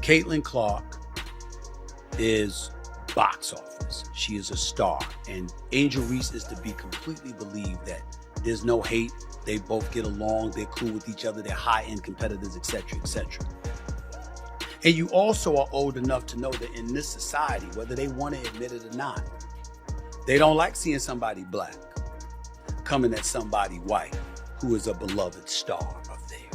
Caitlin Clark is box office. She is a star. And Angel Reese is to be completely believed that there's no hate. They both get along. They're cool with each other. They're high-end competitors, etc., etc. And you also are old enough to know that in this society, whether they want to admit it or not, they don't like seeing somebody black coming at somebody white who is a beloved star of theirs.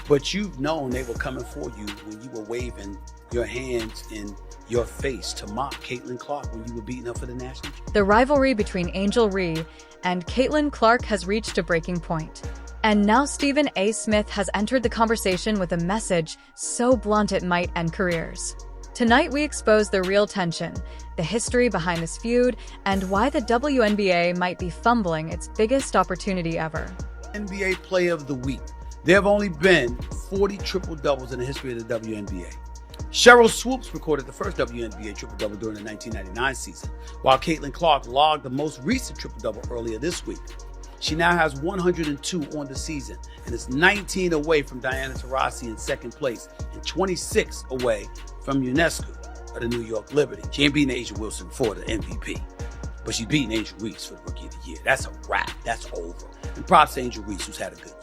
But you've known they were coming for you when you were waving your hands in your face to mock Caitlin Clark when you were beating her for the national championship. The rivalry between Angel Reese and Caitlin Clark has reached a breaking point. And now Stephen A. Smith has entered the conversation with a message so blunt it might end careers. Tonight we expose the real tension, the history behind this feud, and why the WNBA might be fumbling its biggest opportunity ever. NBA Player of the Week. There have only been 40 triple-doubles in the history of the WNBA. Cheryl Swoops recorded the first WNBA triple-double during the 1999 season, while Caitlin Clark logged the most recent triple-double earlier this week. She now has 102 on the season and is 19 away from Diana Taurasi in second place and 26 away from UNESCO of the New York Liberty. She ain't beating Asia Wilson for the MVP, but she's beating Angel Reese for the Rookie of the Year. That's a wrap. That's over. And props to Angel Reese, who's had a good year.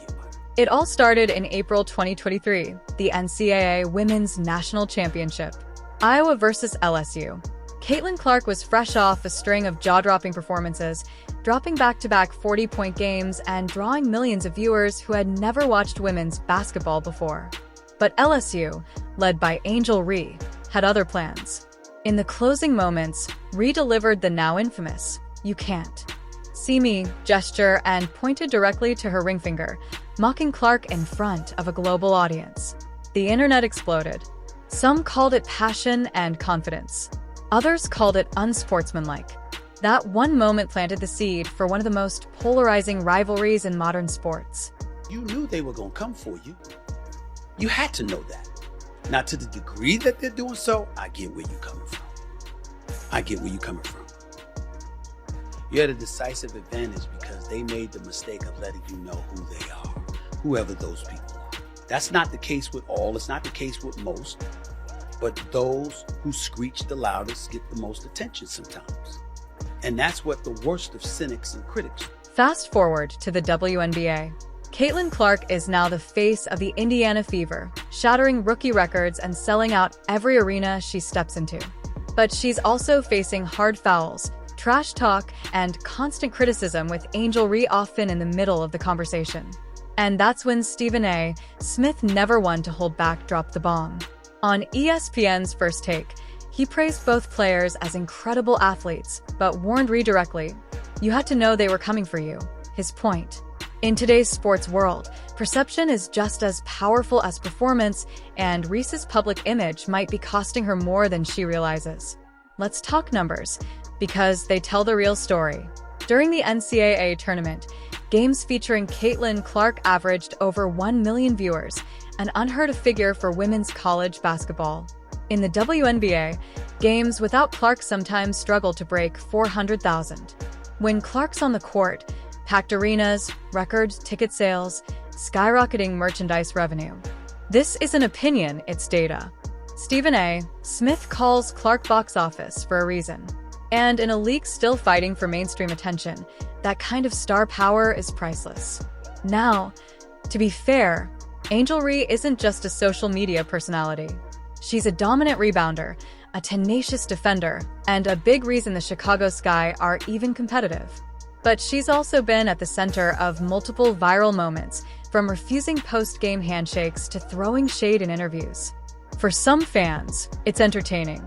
It all started in April 2023, the NCAA Women's National Championship. Iowa versus LSU. Caitlin Clark was fresh off a string of jaw-dropping performances, dropping back-to-back 40-point games and drawing millions of viewers who had never watched women's basketball before. But LSU, led by Angel Reese, had other plans. In the closing moments, Reese delivered the now infamous, "You can't see me" gesture and pointed directly to her ring finger, mocking Clark in front of a global audience. The internet exploded. Some called it passion and confidence. Others called it unsportsmanlike. That one moment planted the seed for one of the most polarizing rivalries in modern sports. You knew they were going to come for you. You had to know that. Now, to the degree that they're doing so, I get where you're coming from. I get where you're coming from. You had a decisive advantage because they made the mistake of letting you know who they are, whoever those people are. That's not the case with all. It's not the case with most. But those who screech the loudest get the most attention sometimes. And that's what the worst of cynics and critics. Fast forward to the WNBA. Caitlin Clark is now the face of the Indiana Fever, shattering rookie records and selling out every arena she steps into. But she's also facing hard fouls, trash talk, and constant criticism, with Angel Reese often in the middle of the conversation. And that's when Stephen A. Smith, never one to hold back, dropped the bomb. On ESPN's First Take, he praised both players as incredible athletes, but warned Reese directly, "You had to know they were coming for you." His point: in today's sports world, perception is just as powerful as performance, and Reese's public image might be costing her more than she realizes. Let's talk numbers, because they tell the real story. During the NCAA tournament, games featuring Caitlin Clark averaged over 1 million viewers, an unheard-of figure for women's college basketball. In the WNBA, games without Clark sometimes struggle to break 400,000. When Clark's on the court, packed arenas, record ticket sales, skyrocketing merchandise revenue. This isn't opinion, it's data. Stephen A. Smith calls Clark box office for a reason. And in a league still fighting for mainstream attention, that kind of star power is priceless. Now, to be fair, Angel Reese isn't just a social media personality. She's a dominant rebounder, a tenacious defender, and a big reason the Chicago Sky are even competitive. But she's also been at the center of multiple viral moments, from refusing post-game handshakes to throwing shade in interviews. For some fans, it's entertaining.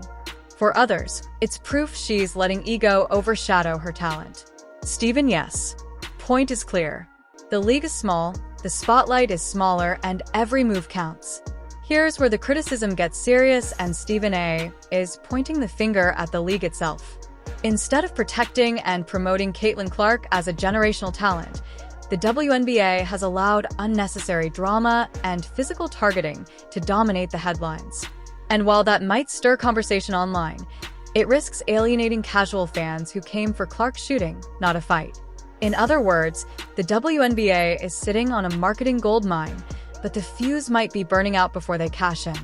For others, it's proof she's letting ego overshadow her talent. Stephen, yes. Point is clear. The league is small, the spotlight is smaller, and every move counts. Here's where the criticism gets serious, and Stephen A. is pointing the finger at the league itself. Instead of protecting and promoting Caitlin Clark as a generational talent, the WNBA has allowed unnecessary drama and physical targeting to dominate the headlines. And while that might stir conversation online, it risks alienating casual fans who came for Clark's shooting, not a fight. In other words, the WNBA is sitting on a marketing goldmine, but the fuse might be burning out before they cash in.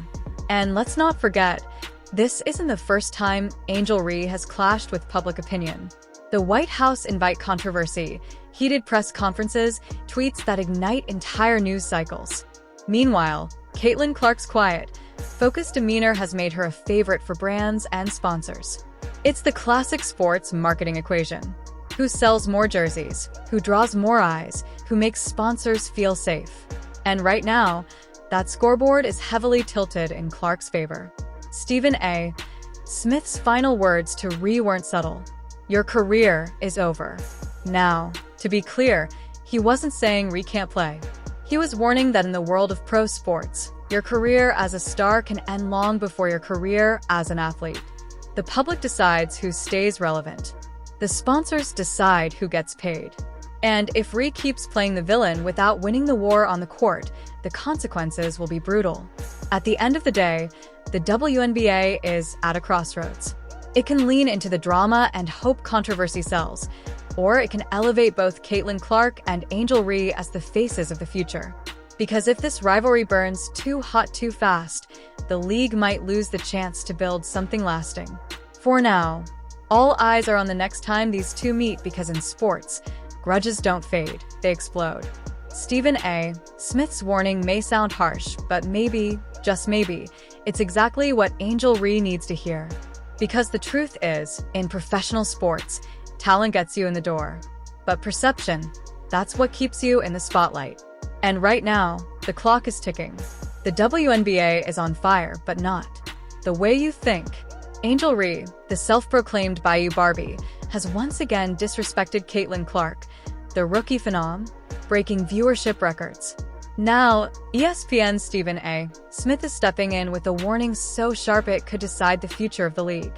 And let's not forget, this isn't the first time Angel Reese has clashed with public opinion. The White House invite controversy, heated press conferences, tweets that ignite entire news cycles. Meanwhile, Caitlin Clark's quiet, focused demeanor has made her a favorite for brands and sponsors. It's the classic sports marketing equation. Who sells more jerseys? Who draws more eyes? Who makes sponsors feel safe? And right now, that scoreboard is heavily tilted in Clark's favor. Stephen A. Smith's final words to Reese weren't subtle. Your career is over. Now, to be clear, he wasn't saying Reese can't play. He was warning that in the world of pro sports, your career as a star can end long before your career as an athlete. The public decides who stays relevant. The sponsors decide who gets paid. And if Reese keeps playing the villain without winning the war on the court, the consequences will be brutal. At the end of the day, the WNBA is at a crossroads. It can lean into the drama and hope controversy sells, or it can elevate both Caitlin Clark and Angel Reese as the faces of the future. Because if this rivalry burns too hot too fast, the league might lose the chance to build something lasting. For now, all eyes are on the next time these two meet because in sports, grudges don't fade, they explode. Stephen A. Smith's warning may sound harsh, but maybe, just maybe, it's exactly what Angel Reese needs to hear. Because the truth is, in professional sports, talent gets you in the door. But perception, that's what keeps you in the spotlight. And right now, the clock is ticking. The WNBA is on fire, but not the way you think. Angel Reese, the self-proclaimed Bayou Barbie, has once again disrespected Caitlin Clark, the rookie phenom, breaking viewership records. Now, ESPN's Stephen A. Smith is stepping in with a warning so sharp it could decide the future of the league.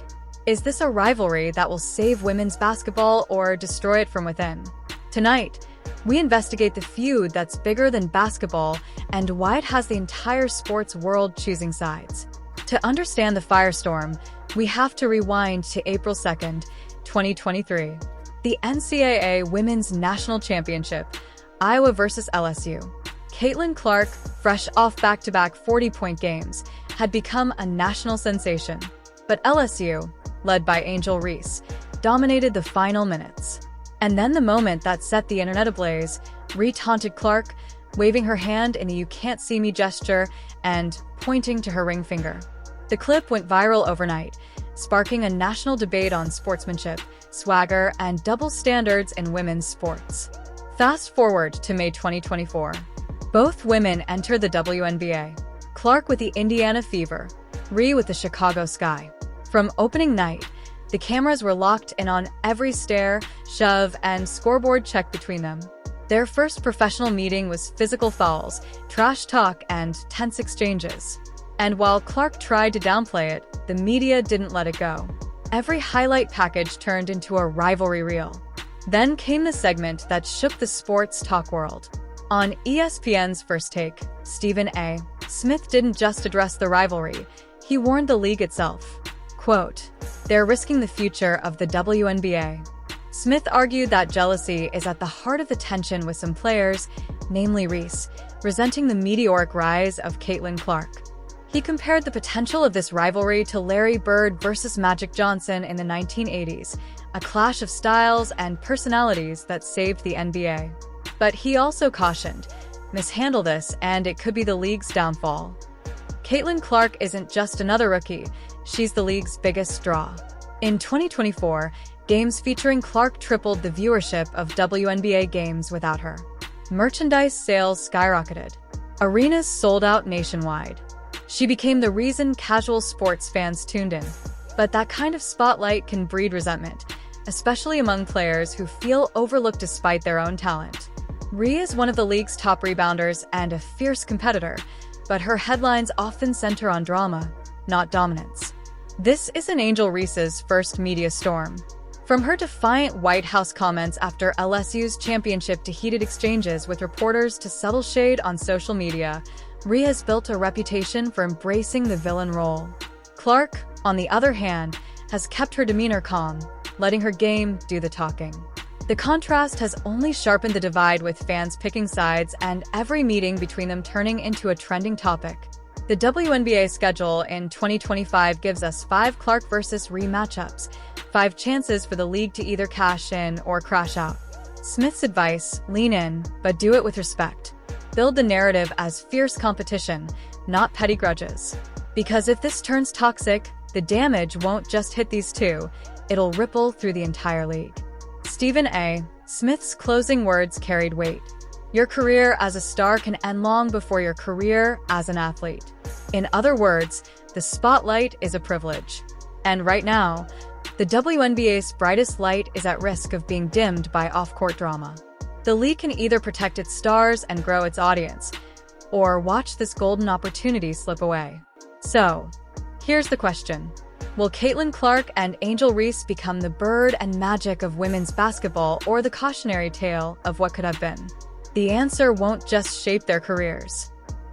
Is this a rivalry that will save women's basketball or destroy it from within? Tonight, we investigate the feud that's bigger than basketball and why it has the entire sports world choosing sides. To understand the firestorm, we have to rewind to April 2nd, 2023. The NCAA Women's National Championship, Iowa versus LSU. Caitlin Clark, fresh off back-to-back 40-point games, had become a national sensation. But LSU, led by Angel Reese, dominated the final minutes. And then the moment that set the internet ablaze, Reese taunted Clark, waving her hand in a "you can't see me" gesture and pointing to her ring finger. The clip went viral overnight, sparking a national debate on sportsmanship, swagger, and double standards in women's sports. Fast forward to May 2024. Both women enter the WNBA. Clark with the Indiana Fever, Reese with the Chicago Sky. From opening night, the cameras were locked in on every stare, shove, and scoreboard check between them. Their first professional meeting was physical fouls, trash talk, and tense exchanges. And while Clark tried to downplay it, the media didn't let it go. Every highlight package turned into a rivalry reel. Then came the segment that shook the sports talk world. On ESPN's First Take, Stephen A. Smith didn't just address the rivalry, he warned the league itself. Quote, "They're risking the future of the WNBA." Smith argued that jealousy is at the heart of the tension with some players, namely Reese, resenting the meteoric rise of Caitlin Clark. He compared the potential of this rivalry to Larry Bird versus Magic Johnson in the 1980s, a clash of styles and personalities that saved the NBA. But he also cautioned, mishandle this and it could be the league's downfall. Caitlin Clark isn't just another rookie, she's the league's biggest draw. In 2024, games featuring Clark tripled the viewership of WNBA games without her. Merchandise sales skyrocketed. Arenas sold out nationwide. She became the reason casual sports fans tuned in. But that kind of spotlight can breed resentment, especially among players who feel overlooked despite their own talent. Reese is one of the league's top rebounders and a fierce competitor, but her headlines often center on drama, not dominance. This isn't Angel Reese's first media storm. From her defiant White House comments after LSU's championship to heated exchanges with reporters to subtle shade on social media, Reese has built a reputation for embracing the villain role. Clark, on the other hand, has kept her demeanor calm, letting her game do the talking. The contrast has only sharpened the divide, with fans picking sides and every meeting between them turning into a trending topic. The WNBA schedule in 2025 gives us 5 Clark versus Reese matchups, 5 chances for the league to either cash in or crash out. Smith's advice: lean in, but do it with respect. Build the narrative as fierce competition, not petty grudges. Because if this turns toxic, the damage won't just hit these two, it'll ripple through the entire league. Stephen A. Smith's closing words carried weight. Your career as a star can end long before your career as an athlete. In other words, the spotlight is a privilege. And right now, the WNBA's brightest light is at risk of being dimmed by off-court drama. The league can either protect its stars and grow its audience, or watch this golden opportunity slip away. So, here's the question. Will Caitlin Clark and Angel Reese become the bird and magic of women's basketball, or the cautionary tale of what could have been? The answer won't just shape their careers.